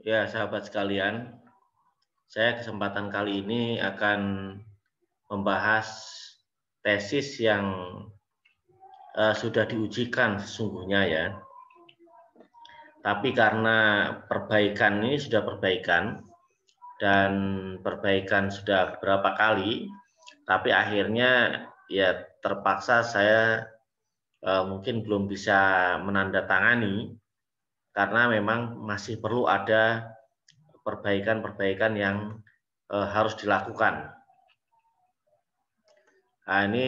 Ya, sahabat sekalian, saya kesempatan kali ini akan membahas tesis yang sudah diujikan sesungguhnya ya. Tapi karena perbaikan ini sudah perbaikan dan perbaikan sudah beberapa kali, tapi akhirnya ya terpaksa saya mungkin belum bisa menandatangani karena memang masih perlu ada perbaikan-perbaikan yang harus dilakukan. Nah, ini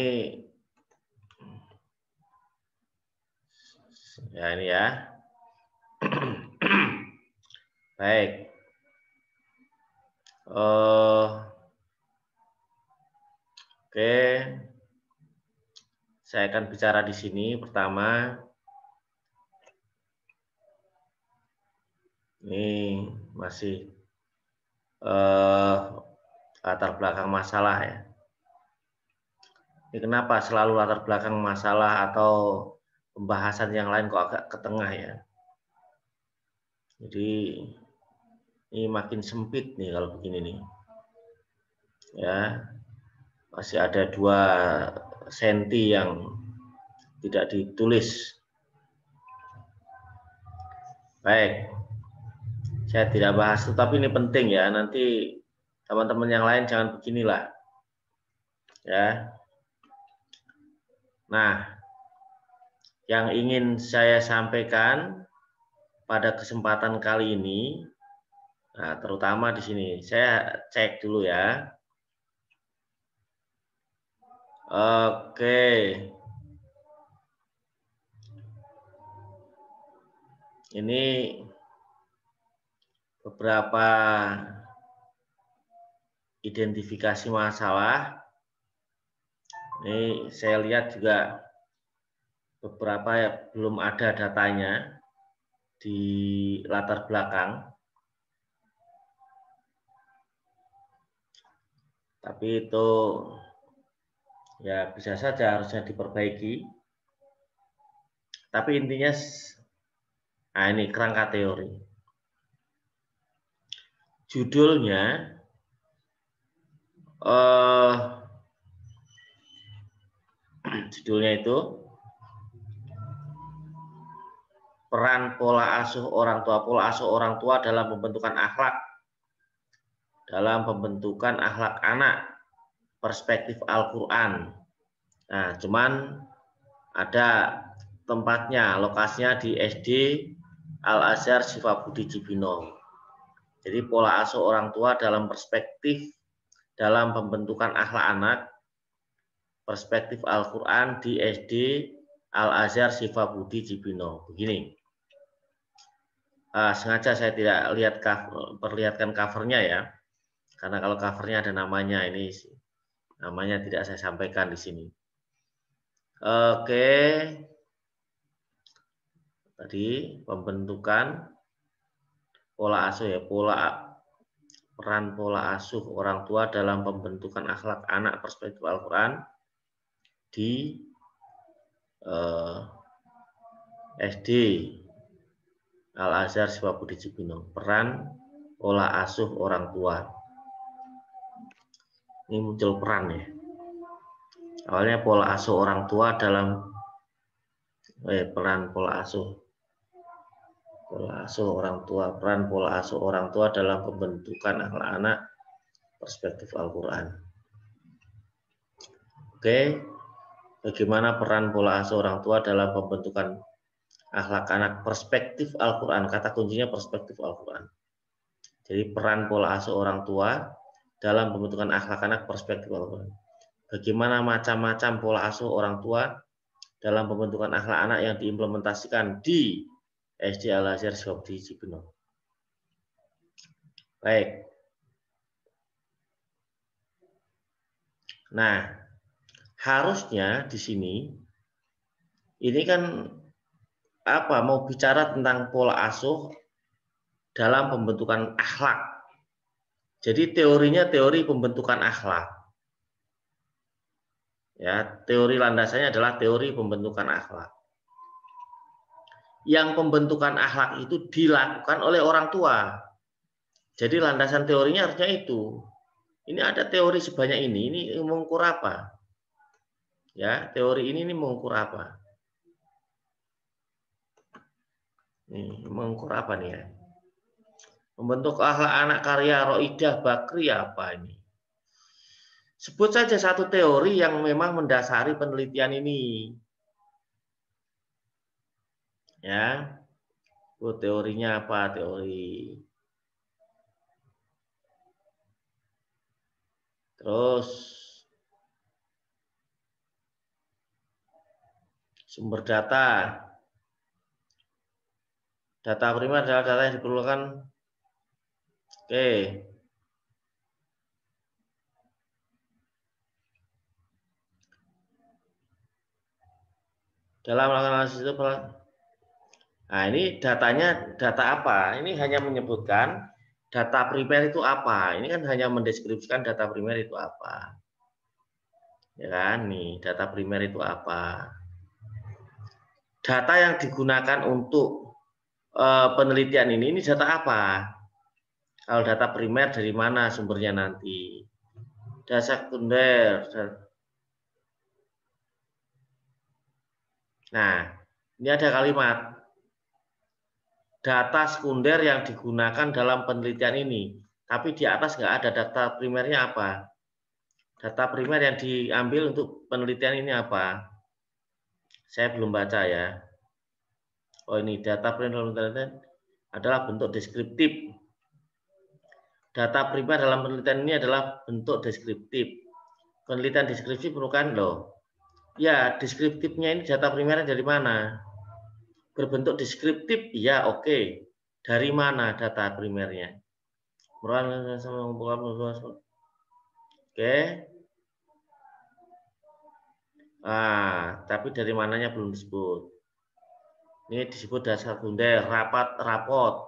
ya. Baik. Oke. Saya akan bicara di sini pertama. Ini masih latar belakang masalah ya. Ini kenapa selalu latar belakang masalah atau pembahasan yang lain kok agak ke tengah ya. Jadi ini makin sempit nih kalau begini nih. Ya, masih ada 2 senti yang tidak ditulis. Baik, saya tidak bahas itu, tapi ini penting ya. Nanti teman-teman yang lain jangan beginilah. Ya. Nah, yang ingin saya sampaikan pada kesempatan kali ini, nah terutama di sini, saya cek dulu ya. Oke. Ini beberapa identifikasi masalah. Ini saya lihat juga beberapa belum ada datanya di latar belakang. Tapi itu ya bisa saja harusnya diperbaiki. Tapi intinya, nah ini kerangka teori. Judulnya judulnya itu peran pola asuh orang tua dalam pembentukan akhlak anak, perspektif Al-Qur'an. Nah, cuman ada tempatnya, lokasinya di SD Al-Azhar Syifa Budi Cibinong. Jadi pola asuh orang tua dalam perspektif dalam pembentukan akhlak anak, perspektif Al-Qur'an di SD Al-Azhar Syifa Budi Cibinong. Begini. Sengaja saya tidak perlihatkan covernya ya, karena kalau covernya ada namanya, ini namanya tidak saya sampaikan di sini. Oke, tadi pembentukan pola asuh ya, peran pola asuh orang tua dalam pembentukan akhlak anak perspektif Al-Quran di SD Al-Azhar Syifa Budi Cibinong. Peran pola asuh orang tua. Ini muncul peran ya. Awalnya pola asuh orang tua dalam peran pola asuh orang tua, peran pola asuh orang tua dalam pembentukan akhlak anak perspektif Al-Quran. Oke, bagaimana peran pola asuh orang tua dalam pembentukan akhlak anak perspektif Al-Quran? Kata kuncinya perspektif Al-Quran. Jadi peran pola asuh orang tua dalam pembentukan akhlak anak perspektif Al-Quran. Bagaimana macam-macam pola asuh orang tua dalam pembentukan akhlak anak yang diimplementasikan di SD Al-Azhar Syifa Budi Cibinong. Baik. Nah, harusnya di sini ini kan mau bicara tentang pola asuh dalam pembentukan akhlak. Jadi teorinya teori pembentukan akhlak. Ya, teori landasannya adalah teori pembentukan akhlak. Yang pembentukan akhlak itu dilakukan oleh orang tua. Jadi landasan teorinya harusnya itu. Ini ada teori sebanyak ini mengukur apa? Ya, teori ini mengukur apa? Nih, mengukur apa nih ya? Membentuk akhlak anak karya Roidah Bakri apa ini? Sebut saja satu teori yang memang mendasari penelitian ini. Ya, teorinya apa? Teori. Terus sumber data. Data primer adalah data yang diperlukan. Oke. Dalam analisis itu, nah ini datanya data apa? Ini hanya menyebutkan data primer itu apa. Ini kan hanya mendeskripsikan data primer itu apa. Ya kan? Nih, data primer itu apa? Data yang digunakan untuk penelitian ini data apa? Kalau data primer dari mana sumbernya nanti? Data sekunder. Nah, ini ada kalimat data sekunder yang digunakan dalam penelitian ini. Tapi di atas nggak ada data primernya apa? Data primer yang diambil untuk penelitian ini apa? Saya belum baca ya. Oh ini data primer dalam penelitian adalah bentuk deskriptif. Data primer dalam penelitian ini adalah bentuk deskriptif. Penelitian deskriptif bukan loh. Ya, deskriptifnya ini data primernya dari mana? Berbentuk deskriptif, ya oke. Dari mana data primernya? Oke. Tapi dari mananya belum disebut. Ini disebut dasar sekunder, rapot,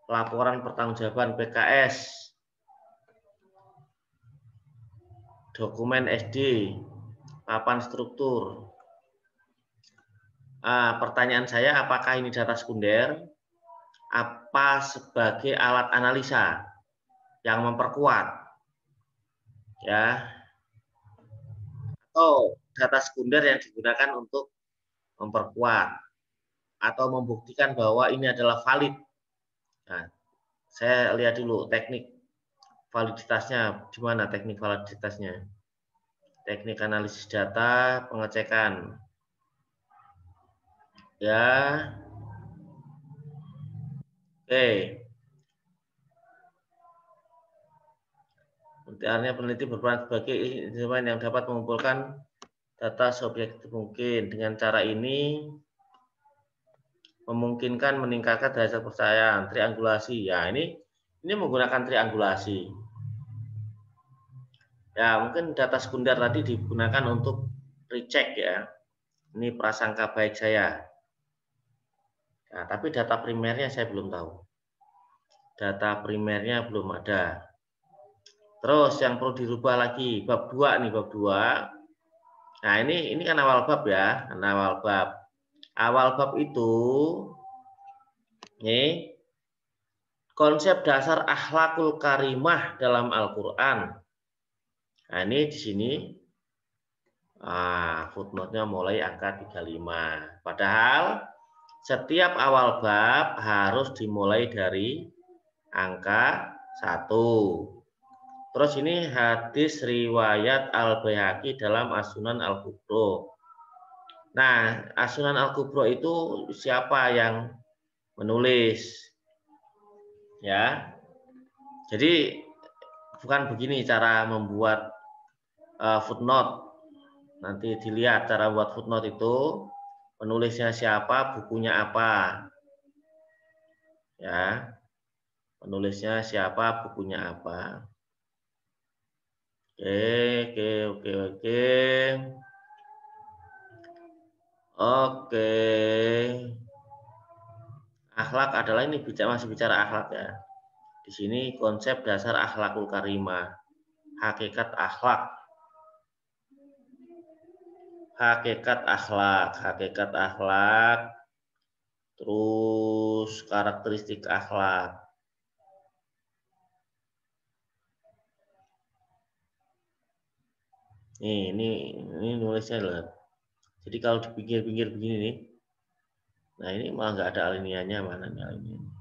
laporan pertanggungjawaban PKS, dokumen SD, papan struktur. Pertanyaan saya, apakah ini data sekunder? Apa sebagai alat analisa yang memperkuat? Ya, atau data sekunder yang digunakan untuk memperkuat atau membuktikan bahwa ini adalah valid. Nah, saya lihat dulu teknik validitasnya, gimana teknik validitasnya? Teknik analisis data, pengecekan. Ya, oke. Artinya peneliti berperan sebagai instrumen yang dapat mengumpulkan data seobjektif mungkin. Dengan cara ini memungkinkan meningkatkan derajat kepercayaan, triangulasi. Ya, ini menggunakan triangulasi. Ya, mungkin data sekunder tadi digunakan untuk recheck ya. Ini prasangka baik saya. Nah, tapi data primernya saya belum tahu. Data primernya belum ada. Terus yang perlu dirubah lagi bab 2 nih, bab 2. Nah, ini kan awal bab ya, awal bab. Awal bab itu nih konsep dasar akhlakul karimah dalam Al-Qur'an. Nah, ini di sini footnote-nya mulai angka 35. Padahal setiap awal bab harus dimulai dari angka 1. Terus ini hadis riwayat Al-Baihaqi dalam As-Sunan Al-Kubro. Nah, As-Sunan Al-Kubro itu siapa yang menulis? Ya. Jadi bukan begini cara membuat footnote. Nanti dilihat cara buat footnote itu penulisnya siapa, bukunya apa. Ya. Penulisnya siapa, bukunya apa. Oke. Oke. Akhlak adalah ini masih bicara akhlak ya. Di sini konsep dasar akhlakul karimah. Hakikat akhlak. Hakikat akhlak. Terus karakteristik akhlak. Ini nulisnya loh. Jadi kalau di pinggir-pinggir begini nih, nah ini malah nggak ada alinianya, mana nih alinianya?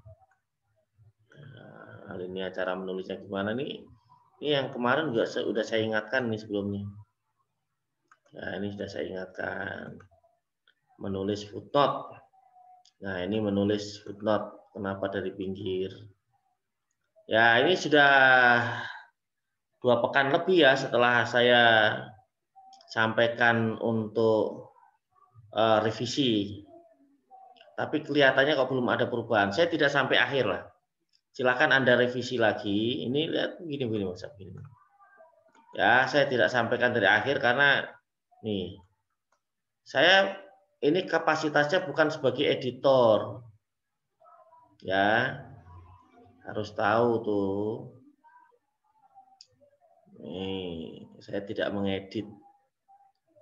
Nah, alinea cara menulisnya gimana nih? Ini yang kemarin juga sudah saya ingatkan nih sebelumnya. Nah ini sudah saya ingatkan. Menulis footnote. Nah ini menulis footnote. Kenapa dari pinggir? Ya ini sudah 2 pekan lebih ya setelah saya sampaikan untuk revisi. Tapi kelihatannya kok belum ada perubahan. Saya tidak sampai akhir lah. Silakan Anda revisi lagi. Ini lihat begini Mas. Begini. Ya, saya tidak sampaikan dari akhir karena nih, saya ini kapasitasnya bukan sebagai editor. Ya, harus tahu tuh. Nih, saya tidak mengedit.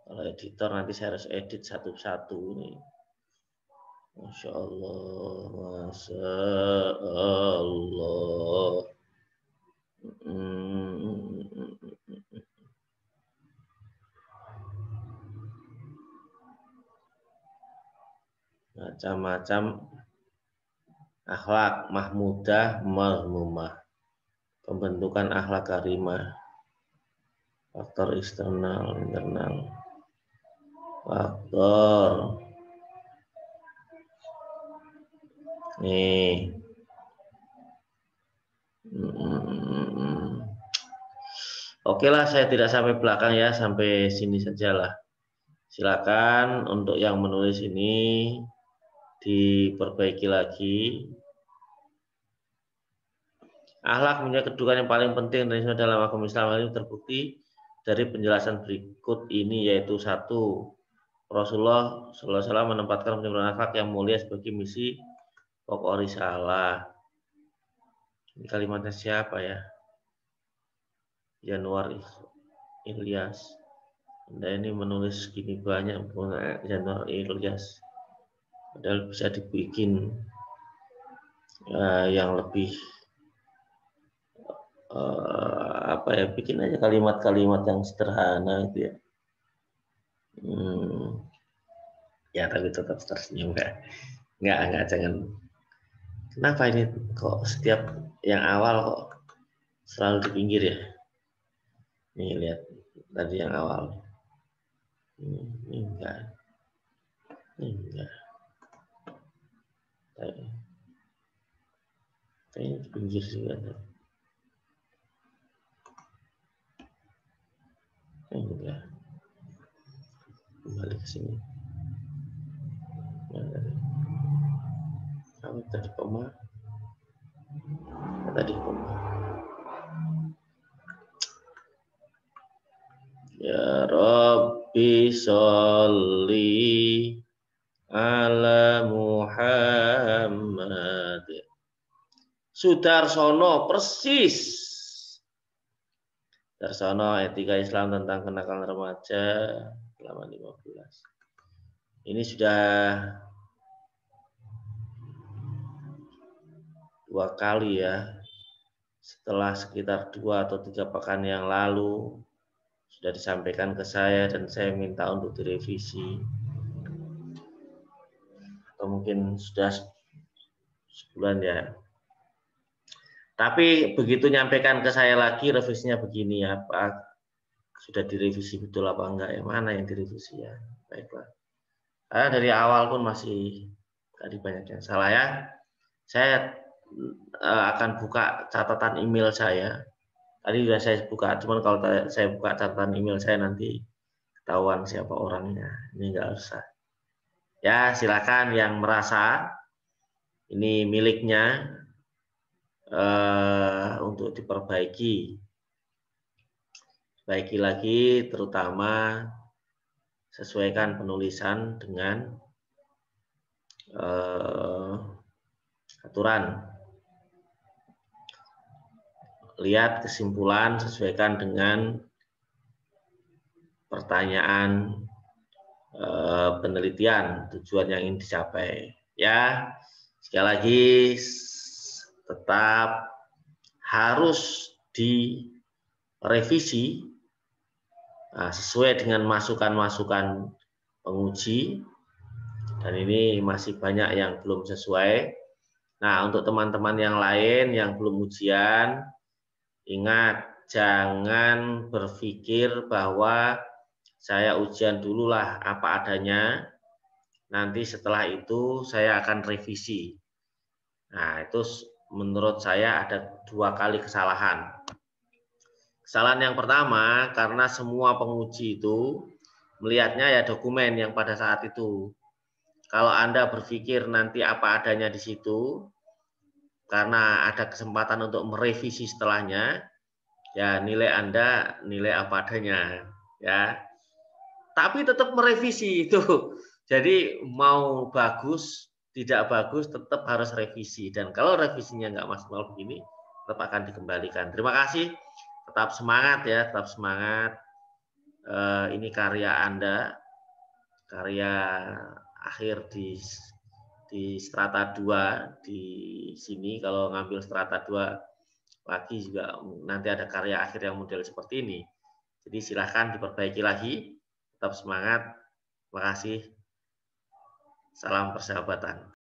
Kalau editor nanti saya harus edit satu-satu nih. Masya Allah, Masya Allah. Macam-macam akhlak mahmudah mazmumah, pembentukan akhlak karimah, faktor eksternal, internal, faktor nih. Oke lah, saya tidak sampai belakang ya, sampai sini sajalah. Silakan untuk yang menulis ini diperbaiki lagi. Akhlak punya kedudukan yang paling penting dalam agama Islam ini terbukti dari penjelasan berikut ini, yaitu 1. Rasulullah SAW menempatkan penyebaran akhlak yang mulia sebagai misi pokok risalah. Ini kalimatnya siapa ya? Januar Ilyas. Anda ini menulis segini banyak Januar Ilyas. Padahal bisa dibikin yang lebih bikin aja kalimat-kalimat yang sederhana gitu ya. Ya tapi tetap tersenyum nggak jangan. Kenapa ini kok setiap yang awal kok selalu di pinggir ya? Nih lihat tadi yang awal. Ini enggak. Kayaknya di pinggir juga. Enggak. Kembali ke sini. Tadi koma. Ya Rabbi sholli ala Muhammad. Sudarsono persis. Darsono etika Islam tentang kenakalan remaja halaman 15. Ini sudah 2 kali ya. Setelah sekitar 2 atau 3 pekan yang lalu sudah disampaikan ke saya dan saya minta untuk direvisi. Atau mungkin sudah sebulan ya. Tapi begitu nyampaikan ke saya lagi revisinya begini ya, Pak. Sudah direvisi betul apa enggak ya? Mana yang direvisi ya? Baiklah. Karena dari awal pun masih tadi banyak yang salah ya. Saya akan buka catatan email saya. Tadi sudah saya buka, cuman kalau saya buka catatan email saya nanti ketahuan siapa orangnya. Ini enggak usah. Ya, silakan yang merasa ini miliknya untuk diperbaiki. Baiki lagi, terutama sesuaikan penulisan dengan aturan. Lihat kesimpulan, sesuaikan dengan pertanyaan penelitian, tujuan yang ingin dicapai. Ya, sekali lagi tetap harus direvisi Nah, sesuai dengan masukan-masukan penguji, dan ini masih banyak yang belum sesuai. Nah, untuk teman-teman yang lain yang belum ujian, ingat, jangan berpikir bahwa saya ujian dululah apa adanya, nanti setelah itu saya akan revisi. Nah, itu menurut saya ada 2 kali kesalahan. Kesalahan yang pertama, karena semua penguji itu melihatnya ya dokumen yang pada saat itu. Kalau Anda berpikir nanti apa adanya di situ, karena ada kesempatan untuk merevisi setelahnya, ya nilai Anda nilai apa adanya, ya. Tapi tetap merevisi itu. Jadi mau bagus, tidak bagus, tetap harus revisi. Dan kalau revisinya nggak maksimal begini, tetap akan dikembalikan. Terima kasih. Tetap semangat ya, tetap semangat. Ini karya Anda, karya akhir di strata 2 di sini. Kalau ngambil strata 2 lagi juga nanti ada karya akhir yang model seperti ini. Jadi silahkan diperbaiki lagi. Tetap semangat. Terima kasih. Salam persahabatan.